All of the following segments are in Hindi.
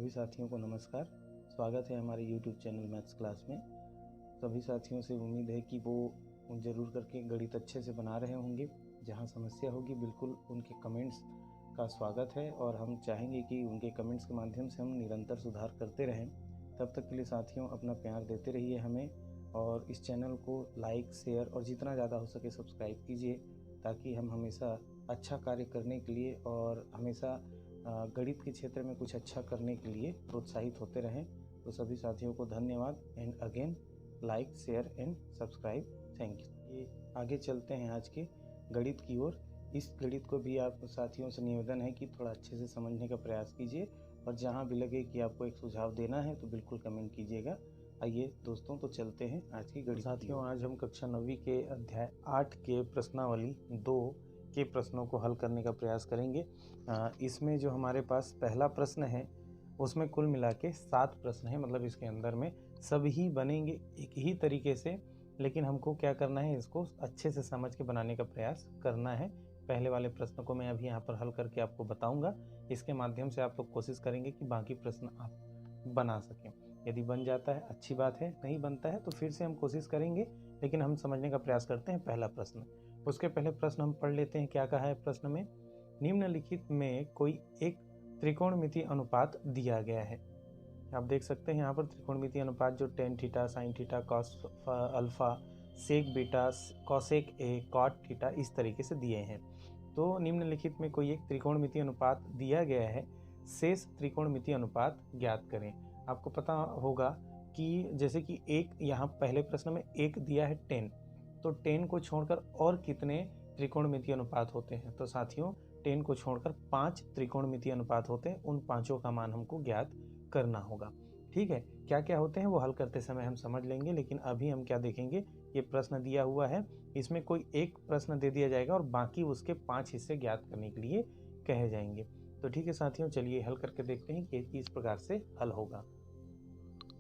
सभी साथियों को नमस्कार। स्वागत है हमारे YouTube चैनल मैथ्स क्लास में। सभी साथियों से उम्मीद है कि वो ज़रूर करके गणित अच्छे से बना रहे होंगे। जहाँ समस्या होगी बिल्कुल उनके कमेंट्स का स्वागत है और हम चाहेंगे कि उनके कमेंट्स के माध्यम से हम निरंतर सुधार करते रहें। तब तक के लिए साथियों अपना प्यार देते रहिए हमें, और इस चैनल को लाइक, शेयर और जितना ज़्यादा हो सके सब्सक्राइब कीजिए, ताकि हम हमेशा अच्छा कार्य करने के लिए और हमेशा गणित के क्षेत्र में कुछ अच्छा करने के लिए प्रोत्साहित होते रहें। तो सभी साथियों को धन्यवाद। And again like, share and subscribe. Thank you. ये आगे चलते हैं आज के गणित की ओर। इस गणित को भी आप साथियों से निवेदन है कि थोड़ा अच्छे से समझने का प्रयास कीजिए, और जहाँ भी लगे कि आपको एक सुझाव देना है तो बिल्कुल कमेंट कीजिएगा। आइए दोस्तों, तो चलते हैं आज की गणित। साथियों, आज हम कक्षा 9वीं के अध्याय 8 के प्रश्नावली 2 के प्रश्नों को हल करने का प्रयास करेंगे। इसमें जो हमारे पास पहला प्रश्न है उसमें कुल मिला के 7 प्रश्न हैं। मतलब इसके अंदर में सभी बनेंगे एक ही तरीके से, लेकिन हमको क्या करना है, इसको अच्छे से समझ के बनाने का प्रयास करना है। पहले वाले प्रश्न को मैं अभी यहाँ पर हल करके आपको बताऊंगा। इसके माध्यम से आप लोग कोशिश करेंगे कि बाकी प्रश्न आप बना सकें। यदि बन जाता है अच्छी बात है, नहीं बनता है तो फिर से हम कोशिश करेंगे, लेकिन हम समझने का प्रयास करते हैं पहला प्रश्न। उसके पहले प्रश्न हम पढ़ लेते हैं। क्या कहा है प्रश्न में? निम्नलिखित में कोई एक त्रिकोणमितीय अनुपात दिया गया है। आप देख सकते हैं यहाँ पर त्रिकोणमितीय अनुपात जो tan theta, sine theta, cos alpha, sec beta, cosec A, cot theta इस तरीके से दिए हैं। तो निम्नलिखित में कोई एक त्रिकोणमितीय अनुपात दिया गया है, शेष त्रिकोणमितीय अनुपात ज्ञात करें। आपको पता होगा कि जैसे कि एक यहाँ पहले प्रश्न में एक दिया है 10, तो 10 को छोड़कर और कितने त्रिकोणमितीय अनुपात होते हैं? तो साथियों 10 को छोड़कर 5 त्रिकोणमितीय अनुपात होते हैं। उन पांचों का मान हमको ज्ञात करना होगा। ठीक है, क्या क्या होते हैं वो हल करते समय हम समझ लेंगे, लेकिन अभी हम क्या देखेंगे, ये प्रश्न दिया हुआ है, इसमें कोई एक प्रश्न दे दिया जाएगा और बाकी उसके 5 हिस्से ज्ञात करने के लिए कहे जाएंगे। तो ठीक है साथियों, चलिए हल करके देखते हैं कि किस प्रकार से हल होगा।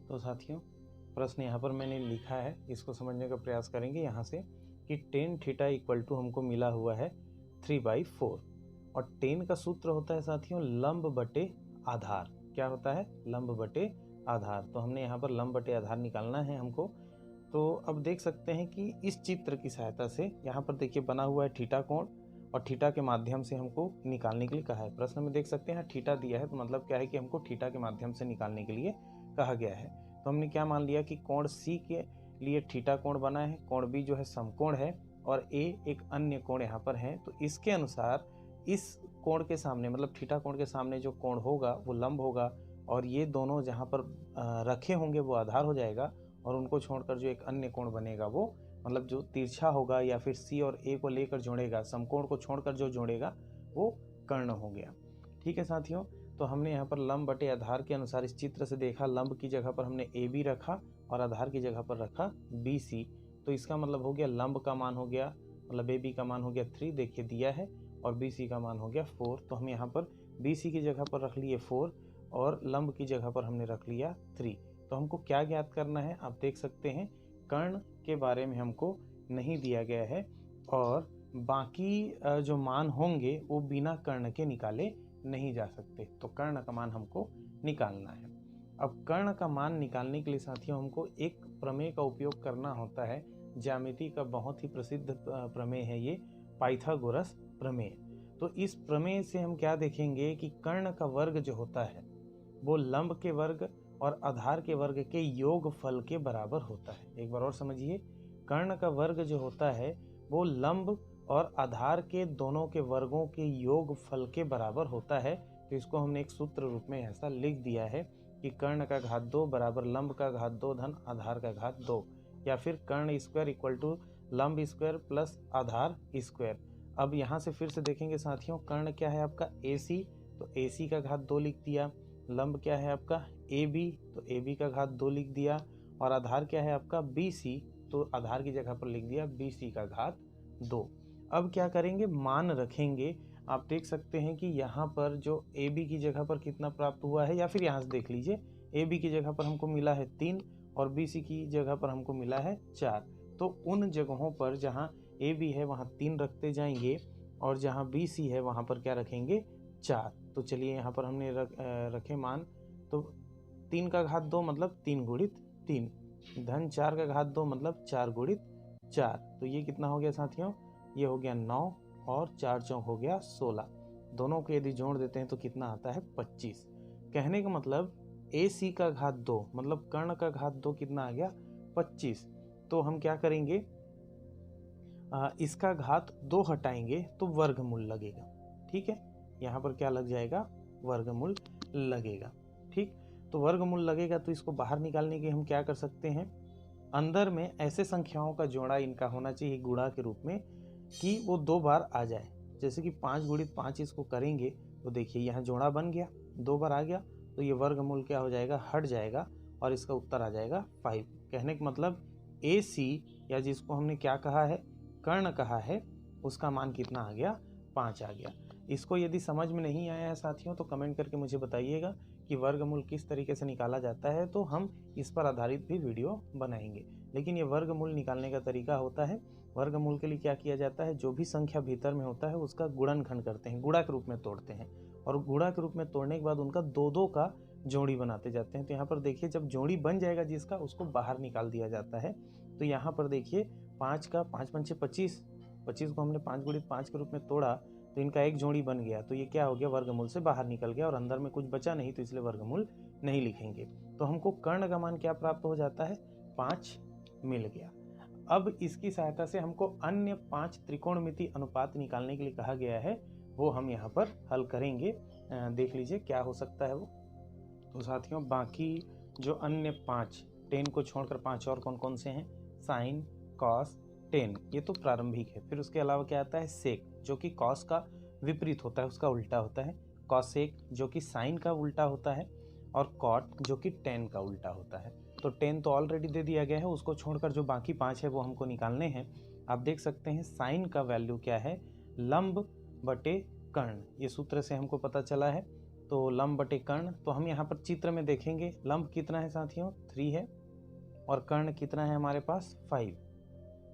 तो साथियों प्रश्न यहाँ पर मैंने लिखा है, इसको समझने का प्रयास करेंगे यहाँ से कि टेन थीटा इक्वल टू हमको मिला हुआ है 3/4, और 10 का सूत्र होता है साथियों लंब बटे आधार। क्या होता है? लंब बटे आधार। तो हमने यहाँ पर लंब बटे आधार निकालना है हमको। तो अब देख सकते हैं कि इस चित्र की सहायता से यहाँ पर देखिए बना हुआ है थीटा कोण, और थीटा के माध्यम से हमको निकालने के लिए कहा है। प्रश्न में देख सकते हैं थीटा दिया है, तो मतलब क्या है कि हमको थीटा के माध्यम से निकालने के लिए कहा गया है। तो हमने क्या मान लिया कि कोण सी के लिए थीटा कोण बना है, कोण बी जो है समकोण है, और ए एक अन्य कोण यहाँ पर है। तो इसके अनुसार इस कोण के सामने, मतलब थीटा कोण के सामने जो कोण होगा वो लंब होगा, और ये दोनों जहाँ पर रखे होंगे वो आधार हो जाएगा, और उनको छोड़कर जो एक अन्य कोण बनेगा वो मतलब जो तिरछा होगा या फिर सी और ए को लेकर जोड़ेगा, समकोण को छोड़कर जो जोड़ेगा वो कर्ण हो गया। ठीक है साथियों, तो हमने यहाँ पर लंब बटे आधार के अनुसार इस चित्र से देखा, लंब की जगह पर हमने ए बी रखा और आधार की जगह पर रखा बी सी। तो इसका मतलब हो गया लंब का मान हो गया, मतलब ए बी का मान हो गया 3, देखिए दिया है, और बी सी का मान हो गया 4। तो हम यहाँ पर बी सी की जगह पर रख लिए 4 और लंब की जगह पर हमने रख लिया 3। तो हमको क्या ज्ञात करना है? आप देख सकते हैं कर्ण के बारे में हमको नहीं दिया गया है, और बाकी जो मान होंगे वो बिना कर्ण के निकाले नहीं जा सकते। तो कर्ण का मान हमको निकालना है। अब कर्ण का मान निकालने के लिए साथियों हमको एक प्रमेय का उपयोग करना होता है। ज्यामिति का बहुत ही प्रसिद्ध प्रमेय है ये, पाइथागोरस प्रमेय। तो इस प्रमेय से हम क्या देखेंगे कि कर्ण का वर्ग जो होता है वो लंब के वर्ग और आधार के वर्ग के योगफल के बराबर होता है। एक बार और समझिए, कर्ण का वर्ग जो होता है वो लंब और आधार के दोनों के वर्गों के योगफल के बराबर होता है। तो इसको हमने एक सूत्र रूप में ऐसा लिख दिया है कि कर्ण का घात 2 बराबर लंब का घात 2 धन आधार का घात 2, या फिर कर्ण स्क्वायर इक्वल टू लंब स्क्वायर प्लस आधार स्क्वायर। अब यहाँ से फिर से देखेंगे साथियों, कर्ण क्या है आपका AC, तो AC का घात 2 लिख दिया। लंब क्या है आपका AB, तो AB का घात 2 लिख दिया। और आधार क्या है आपका BC, तो आधार की जगह पर लिख दिया BC का घात 2। अब क्या करेंगे, मान रखेंगे। आप देख सकते हैं कि यहाँ पर जो AB की जगह पर कितना प्राप्त हुआ है, या फिर यहाँ से देख लीजिए AB की जगह पर हमको मिला है 3 और BC की जगह पर हमको मिला है 4। तो उन जगहों पर जहाँ AB है वहाँ 3 रखते जाएंगे, और जहाँ BC है वहाँ पर क्या रखेंगे 4। तो चलिए यहाँ पर हमने रखे मान तो 3 का घात 2 मतलब 3 गुणित 3, धन 4 का घात 2 मतलब 4 गुणित 4। तो ये कितना हो गया साथियों, ये हो गया 9 और 4 चौक हो गया 16। दोनों को यदि जोड़ देते हैं तो कितना आता है 25। कहने का मतलब AC का घात 2 मतलब कर्ण का घात 2 कितना आ गया 25। तो हम क्या करेंगे, इसका घात 2 हटाएंगे तो वर्गमूल लगेगा। ठीक है, यहाँ पर क्या लग जाएगा, वर्गमूल लगेगा। ठीक, तो वर्गमूल लगेगा तो इसको बाहर निकालने के हम क्या कर सकते हैं, अंदर में ऐसे संख्याओं का जोड़ा इनका होना चाहिए गुणा के रूप में कि वो 2 बार आ जाए। जैसे कि 5 गुणित 5 इसको करेंगे तो देखिए यहाँ जोड़ा बन गया, 2 बार आ गया, तो ये वर्गमूल क्या हो जाएगा, हट जाएगा और इसका उत्तर आ जाएगा 5। कहने का मतलब AC या जिसको हमने क्या कहा है, कर्ण कहा है, उसका मान कितना आ गया, 5 आ गया। इसको यदि समझ में नहीं आया है साथियों तो कमेंट करके मुझे बताइएगा कि वर्गमूल किस तरीके से निकाला जाता है, तो हम इस पर आधारित भी वीडियो बनाएंगे। लेकिन ये वर्गमूल निकालने का तरीका होता है, वर्गमूल के लिए क्या किया जाता है, जो भी संख्या भीतर में होता है उसका गुणनखंड करते हैं, गुणा के रूप में तोड़ते हैं, और गुणा के रूप में तोड़ने के बाद उनका 2-2 का जोड़ी बनाते जाते हैं। तो यहाँ पर देखिए जब जोड़ी बन जाएगा जिसका, उसको बाहर निकाल दिया जाता है। तो यहाँ पर देखिए 5 का 5 पंचे 25, 25 को हमने 5 गुणित 5 के रूप में तोड़ा तो इनका एक जोड़ी बन गया, तो ये क्या हो गया, वर्गमूल से बाहर निकल गया और अंदर में कुछ बचा नहीं, तो इसलिए वर्गमूल नहीं लिखेंगे। तो हमको कर्ण का मान क्या प्राप्त हो जाता है, 5 मिल गया। अब इसकी सहायता से हमको अन्य 5 त्रिकोणमिति अनुपात निकालने के लिए कहा गया है, वो हम यहाँ पर हल करेंगे। देख लीजिए क्या हो सकता है वो। तो साथियों बाकी जो अन्य 5, 10 को छोड़कर 5 और कौन कौन से हैं, साइन, कॉस, टेन, ये तो प्रारंभिक है। फिर उसके अलावा क्या आता है, सेक जो कि कॉस का विपरीत होता है, उसका उल्टा होता है, कॉसेक जो कि साइन का उल्टा होता है, और कॉट जो कि टेन का उल्टा होता है। तो 10 तो ऑलरेडी दे दिया गया है, उसको छोड़कर जो बाकी 5 है वो हमको निकालने हैं। आप देख सकते हैं साइन का वैल्यू क्या है, लंब बटे कर्ण, ये सूत्र से हमको पता चला है। तो लंब बटे कर्ण, तो हम यहाँ पर चित्र में देखेंगे लंब कितना है साथियों, 3 है, और कर्ण कितना है हमारे पास, 5।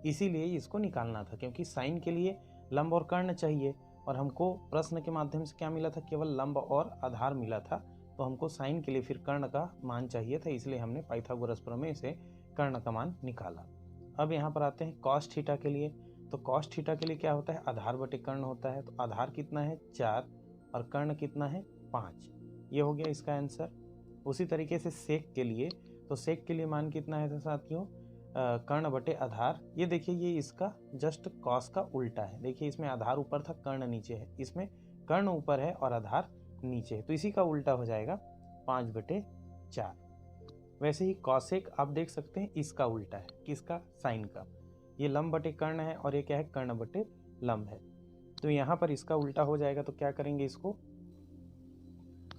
इसीलिए इसको निकालना था, क्योंकि साइन के लिए लंब और कर्ण चाहिए, और हमको प्रश्न के माध्यम से क्या मिला था, केवल लंब और आधार मिला था। तो हमको साइन के लिए फिर कर्ण का मान चाहिए था, इसलिए हमने पाइथागोरस प्रमेय से कर्ण का मान निकाला। अब यहाँ पर आते हैं कॉस थीटा के लिए। तो कॉस थीटा के लिए क्या होता है, आधार बटे कर्ण होता है। तो आधार कितना है, 4, और कर्ण कितना है, 5। ये हो गया इसका आंसर। उसी तरीके से सेक के लिए, तो सेक के लिए मान कितना है साथियों, कर्ण बटे आधार। ये देखिए ये इसका जस्ट कॉस का उल्टा है। देखिए इसमें आधार ऊपर था, कर्ण नीचे है, इसमें कर्ण ऊपर है और आधार नीचे है, तो इसी का उल्टा हो जाएगा 5/4। वैसे ही कॉसेक आप देख सकते हैं इसका उल्टा है, किसका, साइन का। ये लंब बटे कर्ण है और ये क्या है, कर्ण बटे लंब है। तो यहाँ पर इसका उल्टा हो जाएगा, तो क्या करेंगे इसको,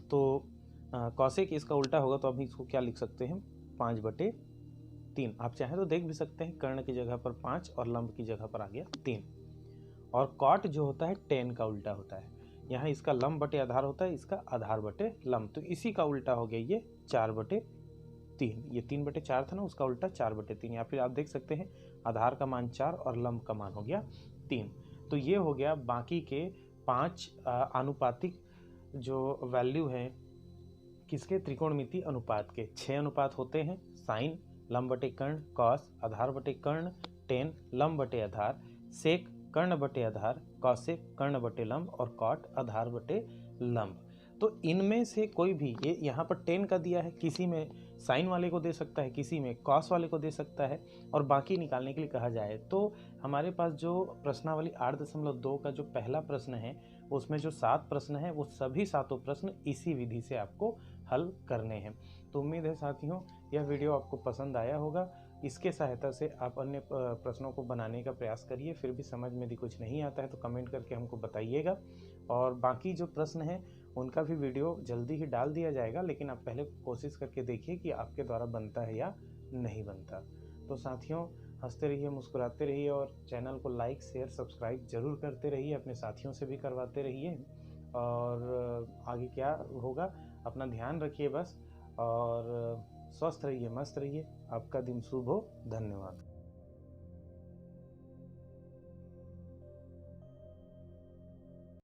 तो कॉसेक इसका उल्टा होगा, तो अब इसको क्या लिख सकते हैं, 5/3। आप चाहें तो देख भी सकते हैं, कर्ण की जगह पर 5 और लंब की जगह पर आ गया 3। और कॉट जो होता है 10 का उल्टा होता है। यहाँ इसका लंब बटे आधार होता है, इसका आधार बटे लंब, तो इसी का उल्टा हो गया ये 4/3। ये 3/4 था ना, उसका उल्टा 4/3। या फिर आप देख सकते हैं आधार का मान 4 और लंब का मान हो गया 3। तो ये हो गया बाकी के 5 आनुपातिक जो वैल्यू है किसके, त्रिकोणमिति अनुपात के। 6 अनुपात होते हैं, साइन लंब बटे कर्ण, कॉस आधार बटे कर्ण, टेन लंब बटे आधार, सेक कर्ण बटे आधार, कॉसेक कर्ण बटे लंब, और कॉट आधार बटे लंब। तो इनमें से कोई भी, ये यहाँ पर 10 का दिया है, किसी में साइन वाले को दे सकता है, किसी में कॉस वाले को दे सकता है, और बाकी निकालने के लिए कहा जाए तो हमारे पास जो प्रश्नावली 8.2 का जो पहला प्रश्न है, उसमें जो 7 प्रश्न है, वो सभी 7 प्रश्न इसी विधि से आपको हल करने हैं। तो उम्मीद है साथियों यह वीडियो आपको पसंद आया होगा। इसके सहायता से आप अन्य प्रश्नों को बनाने का प्रयास करिए। फिर भी समझ में यदि कुछ नहीं आता है तो कमेंट करके हमको बताइएगा, और बाकी जो प्रश्न हैं उनका भी वीडियो जल्दी ही डाल दिया जाएगा, लेकिन आप पहले कोशिश करके देखिए कि आपके द्वारा बनता है या नहीं बनता। तो साथियों हंसते रहिए, मुस्कुराते रहिए, और चैनल को लाइक शेयर सब्सक्राइब जरूर करते रहिए, अपने साथियों से भी करवाते रहिए। और आगे क्या होगा, अपना ध्यान रखिए बस, और स्वस्थ रहिए, मस्त रहिए। आपका दिन शुभ हो। धन्यवाद।